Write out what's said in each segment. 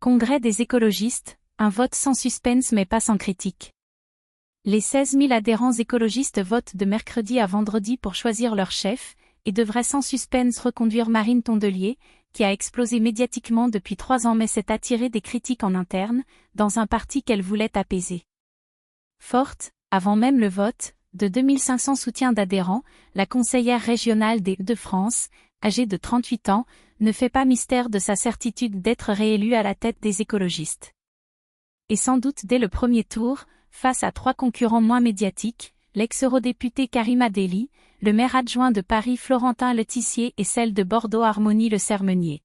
Congrès des écologistes, un vote sans suspense mais pas sans critique. Les 16 000 adhérents écologistes votent de mercredi à vendredi pour choisir leur chef, et devraient sans suspense reconduire Marine Tondelier, qui a explosé médiatiquement depuis 3 ans mais s'est attiré des critiques en interne, dans un parti qu'elle voulait apaiser. Forte, avant même le vote, de 2500 soutiens d'adhérents, la conseillère régionale des Hauts-de-France, âgée de 38 ans, ne fait pas mystère de sa certitude d'être réélue à la tête des écologistes. Et sans doute dès le premier tour, face à 3 concurrents moins médiatiques, l'ex-eurodéputé Karima Delli, le maire adjoint de Paris Florentin Letissier et celle de Bordeaux Harmonie Le Sermenier.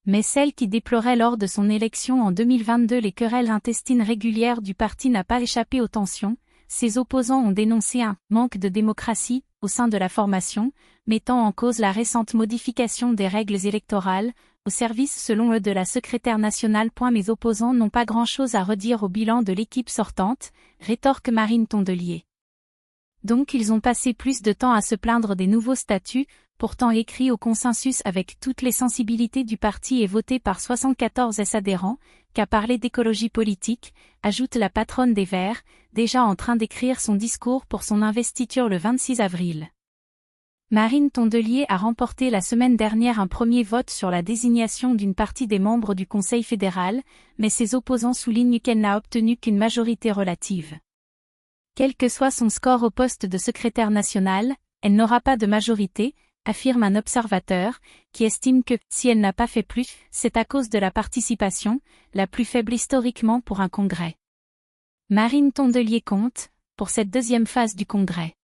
Mais celle qui déplorait lors de son élection en 2022 les querelles intestines régulières du parti n'a pas échappé aux tensions. Ses opposants ont dénoncé un « manque de démocratie » au sein de la formation, mettant en cause la récente modification des règles électorales, au service selon eux de la secrétaire nationale. Mes opposants n'ont pas grand-chose à redire au bilan de l'équipe sortante, rétorque Marine Tondelier. Donc ils ont passé plus de temps à se plaindre des nouveaux statuts, pourtant écrits au consensus avec toutes les sensibilités du parti et votés par 74 adhérents, qu'à parler d'écologie politique, ajoute la patronne des Verts, déjà en train d'écrire son discours pour son investiture le 26 avril. Marine Tondelier a remporté la semaine dernière un premier vote sur la désignation d'une partie des membres du Conseil fédéral, mais ses opposants soulignent qu'elle n'a obtenu qu'une majorité relative. Quel que soit son score au poste de secrétaire national, elle n'aura pas de majorité, affirme un observateur, qui estime que, si elle n'a pas fait plus, c'est à cause de la participation, la plus faible historiquement pour un congrès. Marine Tondelier compte, pour cette deuxième phase du congrès.